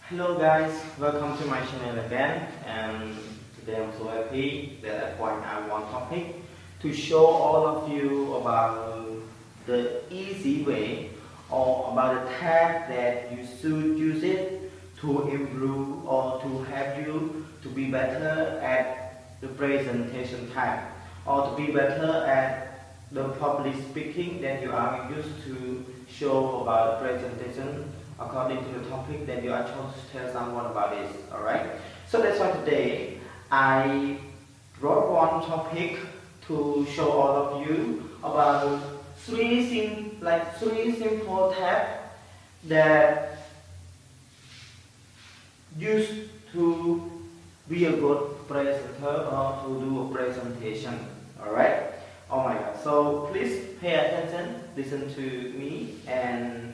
Hello guys, welcome to my channel again, and today I'm so happy that I point out one topic to show all of you about the easy way or about the tag that you should use it to improve or to help you to be better at the presentation tag or to be better at the public speaking that you are used to show about the presentation according to the topic that you are trying to tell someone about it. Alright, so that's why today I wrote one topic to show all of you about three simple tasks that used to be a good presenter or to do a presentation. Alright, oh my god, so please pay attention, listen to me, and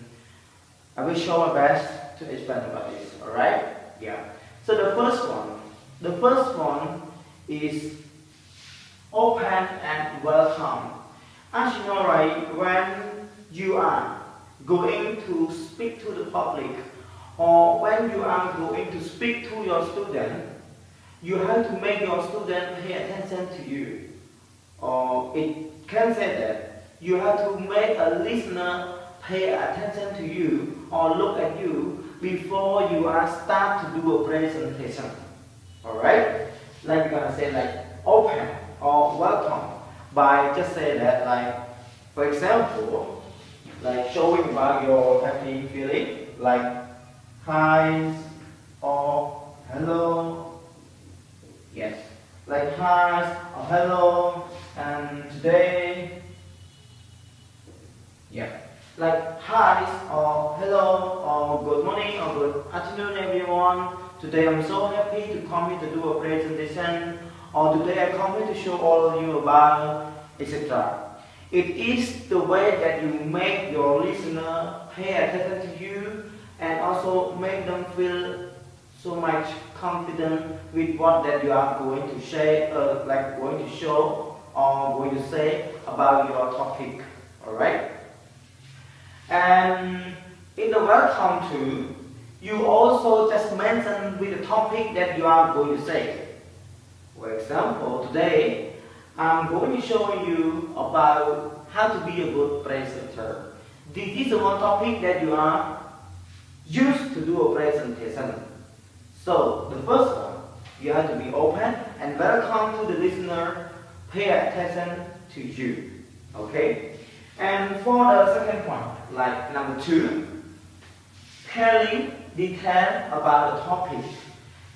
I will show my best to explain about this. Alright? Yeah. So the first one is open and welcome. As you know, right, when you are going to speak to the public or when you are going to speak to your student, you have to make your student pay attention to you. Or it can say that you have to make a listener pay attention to you or look at you before you are start to do a presentation. Alright? Like you're gonna say like open or welcome by just say that, like for example, like showing about your happy feeling, like hi or hello. Yes. Like hi or hello, and today, yeah, like hi or hello or good morning or good afternoon everyone. Today I'm so happy to come here to do a presentation, or today I come here to show all of you about etc. It is the way that you make your listener pay attention to you and also make them feel so much confident with what that you are going to say, like going to show or going to say about your topic. Alright? And in the welcome too, you also just mention with the topic that you are going to say. For example, today I'm going to show you about how to be a good presenter. This is one topic that you are used to do a presentation. So the first one, you have to be open and welcome to the listener, pay attention to you. Okay? And for the second point, like number 2, telling detail about the topic.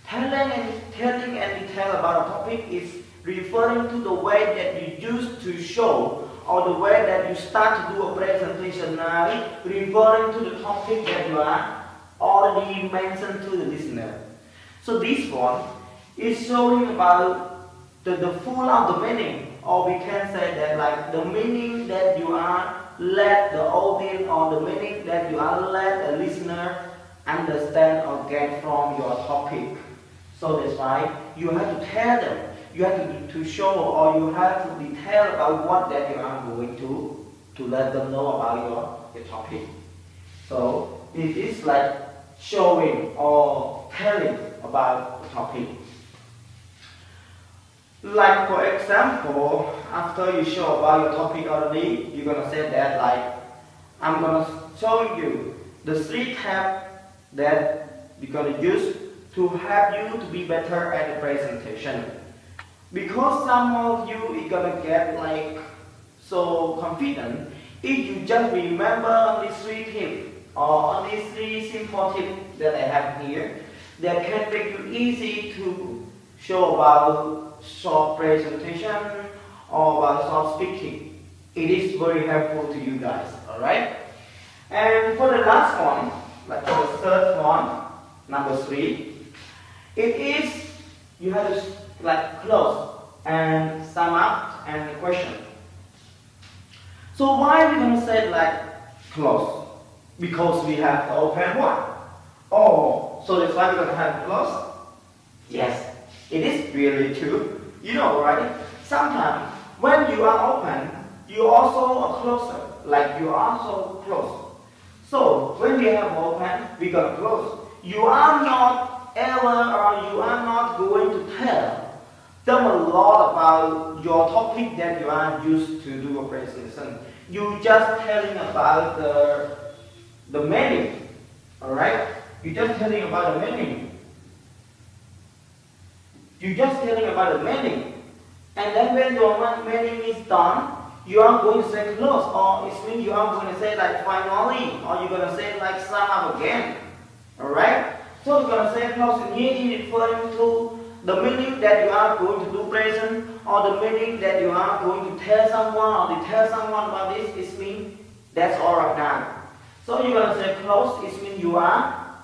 Telling and detail about a topic is referring to the way that you used to show or the way that you start to do a presentation now, referring to the topic that you are already mentioned to the listener. So this one is showing about the full of the meaning, or we can say that like the meaning that you are let the audience or the meaning that you are let the listener understand or get from your topic. So that's why you have to tell them, you have to show or you have to detail about what that you are going to let them know about your topic. So it is like showing or telling about the topic. Like for example, after you show about your topic already, you're gonna say that like I'm gonna show you the 3 tabs that we're gonna use to help you to be better at the presentation. Because some of you is gonna get like so confident if you just remember only 3 tips or only 3 simple tips that I have here that can make you easy to show about short presentation or about short speaking. It is very helpful to you guys. Alright? And for the last one, like for the third one, number 3, it is you have to like close and sum up and question. So why we gonna say like close? Because we have the open one. Oh, so that's why we're gonna have close? Yes, it is really true. You know, right? Sometimes when you are open, you also are closer. Like you are also close. So when we have open, we gonna close. you are not ever or you are not going to tell them a lot about your topic that you are used to do a presentation. You just telling about the meaning. Alright? You just telling about the meaning. You just telling about the meaning. And then when your meaning is done, you are going to say close, or it means you are going to say like finally, or you're going to say like sum up again. Alright? So you're going to say close, and here is referring to the meaning that you are going to do present, or the meaning that you are going to tell someone, or to tell someone about this. It means that's all right now. So you're going to say close, it means you are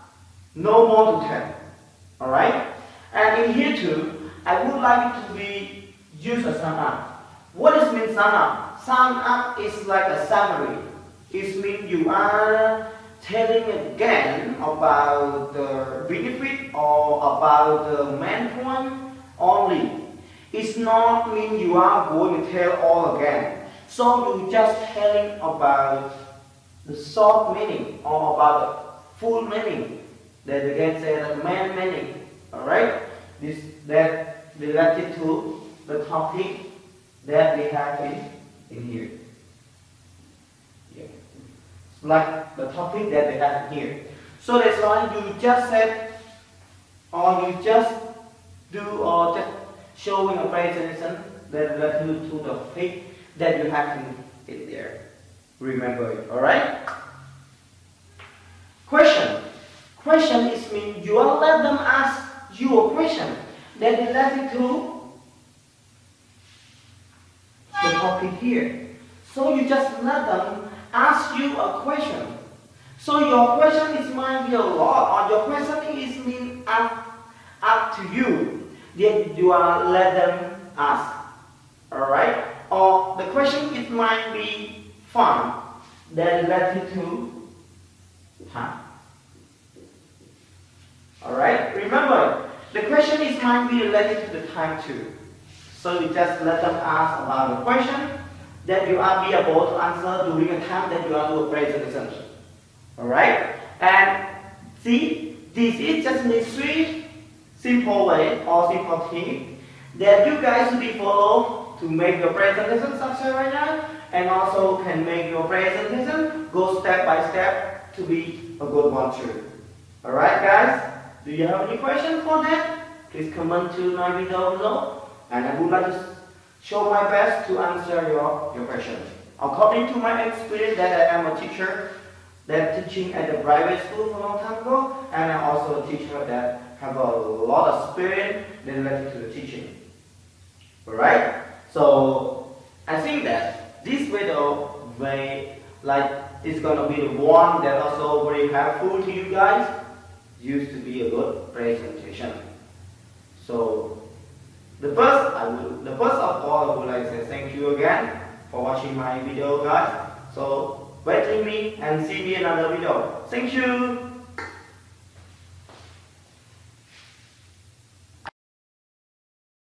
no more to tell. Alright? And in here too, I would like it to be use a sum up. What does mean sum up? Sum up is like a summary. It means you are telling again about the benefit or about the main point only. It's not mean you are going to tell all again. So you just telling about the short meaning or about the full meaning. That you can say the main meaning. Alright? That related to the topic that we have in here. Yeah. Like the topic that we have here. So that's why you just said, or you just do, or just showing a presentation that related to the topic that you have in there. Remember it, alright? Question. Question is mean you will let them ask you a question that related to the topic here. So you just let them ask you a question. So your question is might be a lot, or your question is mean up to you. Then you are let them ask. Alright? Or the question it might be fun that related to time. Alright? Remember, the question is might be related to the time too. So you just let them ask about the question that you are be able to answer during the time that you are doing a presentation. Alright? And see, this is just the three simple way or simple thing that you guys should be follow to make your presentation success right now, and also can make your presentation go step by step to be a good one too. Alright guys? Do you have any questions for that? Please comment to my video below. And I would like to show my best to answer your questions. According to my experience that I am a teacher that teaching at a private school for a long time ago, and I'm also a teacher that have a lot of experience related to the teaching. Alright? So I think that this video is gonna be the one that also very helpful to you guys. Used to be a good presentation. So the first of all, I would like to say thank you again for watching my video, guys. So wait for me and see me in another video. Thank you.